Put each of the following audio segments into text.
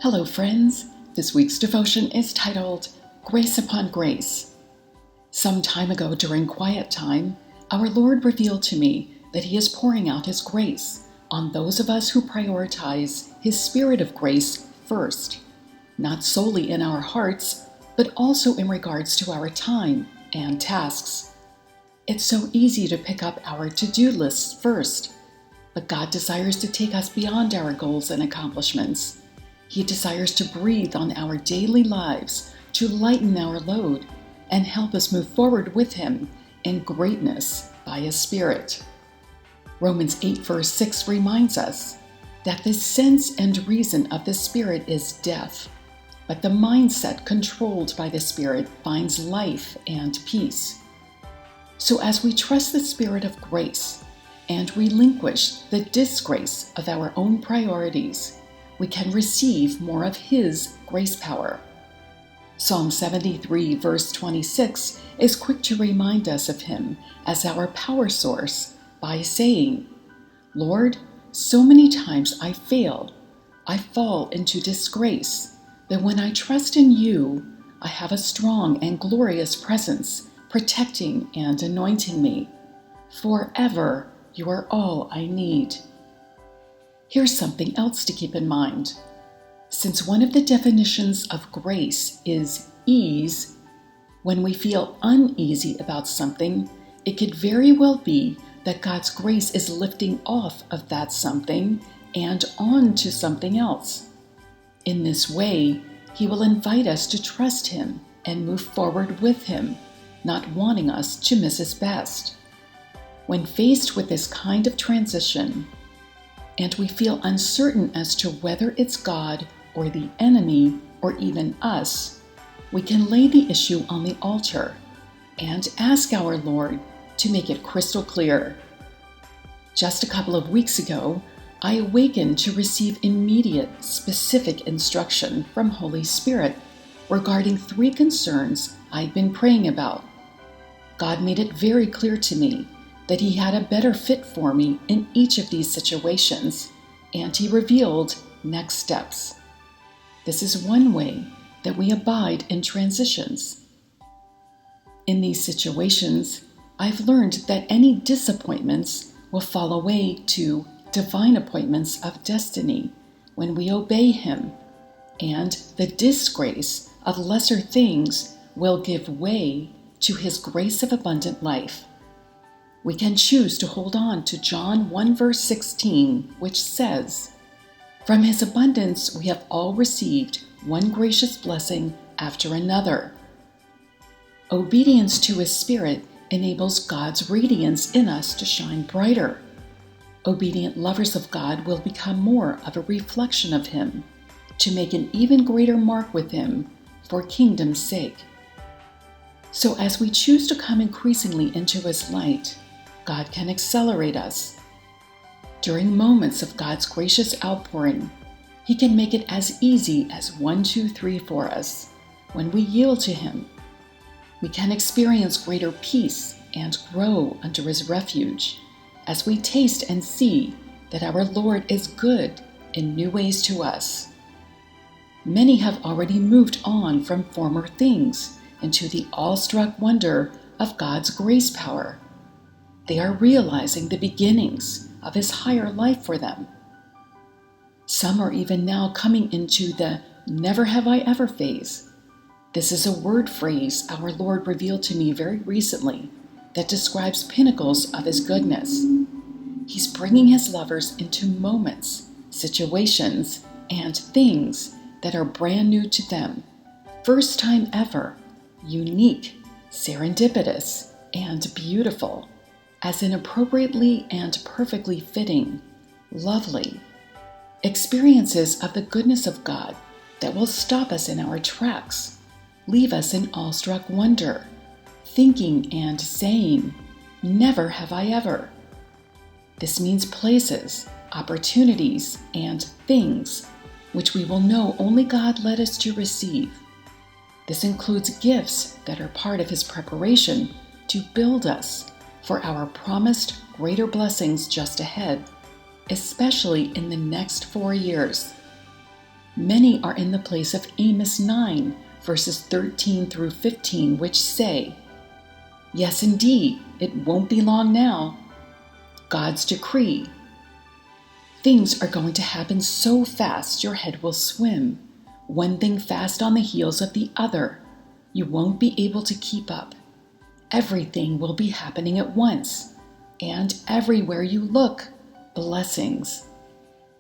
Hello, friends. This week's devotion is titled Grace Upon Grace. Some time ago during quiet time, our Lord revealed to me that He is pouring out His grace on those of us who prioritize His Spirit of grace first, not solely in our hearts, but also in regards to our time and tasks. It's so easy to pick up our to-do lists first, but God desires to take us beyond our goals and accomplishments. He desires to breathe on our daily lives, to lighten our load, and help us move forward with Him in greatness by His Spirit. Romans 8 verse 6 reminds us that the sense and reason of the Spirit is death, but the mindset controlled by the Spirit finds life and peace. So as we trust the Spirit of grace and relinquish the disgrace of our own priorities, we can receive more of His grace power. Psalm 73 verse 26 is quick to remind us of Him as our power source by saying, "Lord, so many times I fail, I fall into disgrace, but when I trust in You, I have a strong and glorious presence, protecting and anointing me. Forever You are all I need." Here's something else to keep in mind. Since one of the definitions of grace is ease, when we feel uneasy about something, it could very well be that God's grace is lifting off of that something and on to something else. In this way, He will invite us to trust Him and move forward with Him, not wanting us to miss His best. When faced with this kind of transition, and we feel uncertain as to whether it's God or the enemy or even us, we can lay the issue on the altar and ask our Lord to make it crystal clear. Just a couple of weeks ago, I awakened to receive immediate, specific instruction from Holy Spirit regarding 3 concerns I'd been praying about. God made it very clear to me that He had a better fit for me in each of these situations, and He revealed next steps. This is one way that we abide in transitions. In these situations, I've learned that any disappointments will fall away to divine appointments of destiny when we obey Him, and the disgrace of lesser things will give way to His grace of abundant life. We can choose to hold on to John 1 verse 16, which says, "From His abundance we have all received one gracious blessing after another." Obedience to His Spirit enables God's radiance in us to shine brighter. Obedient lovers of God will become more of a reflection of Him, to make an even greater mark with Him for kingdom's sake. So as we choose to come increasingly into His light, God can accelerate us. During moments of God's gracious outpouring, He can make it as easy as 1, 2, 3 for us. When we yield to Him, we can experience greater peace and grow under His refuge as we taste and see that our Lord is good in new ways to us. Many have already moved on from former things into the awestruck wonder of God's grace power. They are realizing the beginnings of His higher life for them. Some are even now coming into the never have I ever phase. This is a word phrase our Lord revealed to me very recently that describes pinnacles of His goodness. He's bringing His lovers into moments, situations, and things that are brand new to them, first time ever, unique, serendipitous, and beautiful, as in appropriately and perfectly fitting, lovely experiences of the goodness of God that will stop us in our tracks, leave us in awestruck wonder, thinking and saying, "Never have I ever." This means places, opportunities, and things which we will know only God led us to receive. This includes gifts that are part of His preparation to build us for our promised greater blessings just ahead, especially in the next 4 years. Many are in the place of Amos 9, verses 13 through 15, which say, "Yes, indeed, it won't be long now. God's decree. Things are going to happen so fast your head will swim. One thing fast on the heels of the other. You won't be able to keep up. Everything will be happening at once. And everywhere you look, blessings.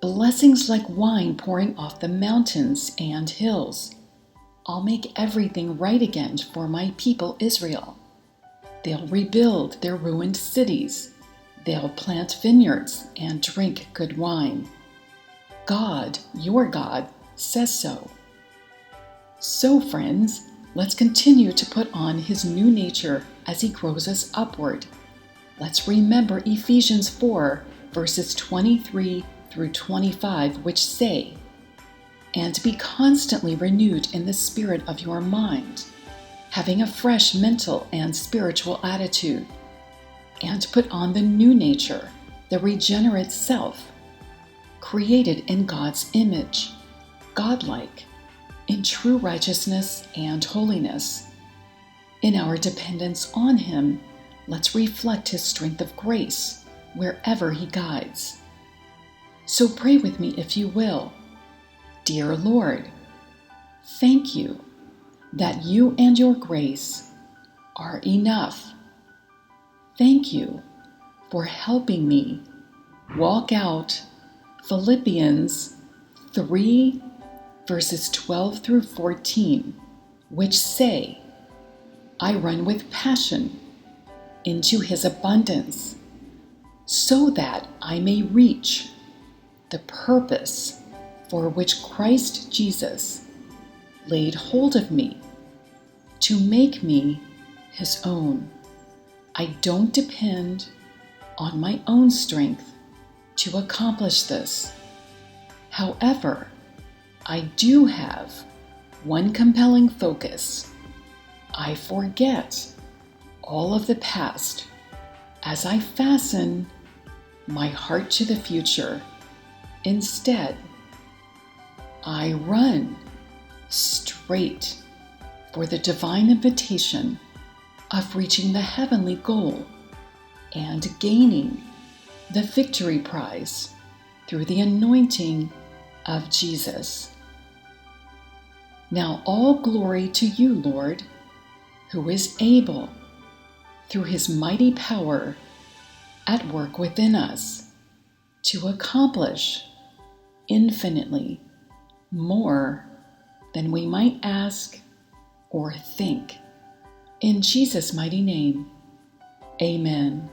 Blessings like wine pouring off the mountains and hills. I'll make everything right again for my people Israel. They'll rebuild their ruined cities. They'll plant vineyards and drink good wine. God, your God, says so." So, friends, let's continue to put on his new nature as he grows us upward. Let's remember Ephesians 4, verses 23 through 25, which say, "And be constantly renewed in the spirit of your mind, having a fresh mental and spiritual attitude, and put on the new nature, the regenerate self, created in God's image, godlike, in true righteousness and holiness. In our dependence on him, let's reflect his strength of grace wherever he guides." So pray with me if you will. Dear Lord, thank you that you and your grace are enough. Thank you for helping me walk out Philippians 3, verses 12 through 14, which say, "I run with passion into his abundance, so that I may reach the purpose for which Christ Jesus laid hold of me, to make me his own. I don't depend on my own strength to accomplish this. However, I do have one compelling focus. I forget all of the past as I fasten my heart to the future. Instead, I run straight for the divine invitation of reaching the heavenly goal and gaining the victory prize through the anointing of Jesus. Now all glory to you, Lord, who is able, through his mighty power at work within us, to accomplish infinitely more than we might ask or think. In Jesus' mighty name, amen.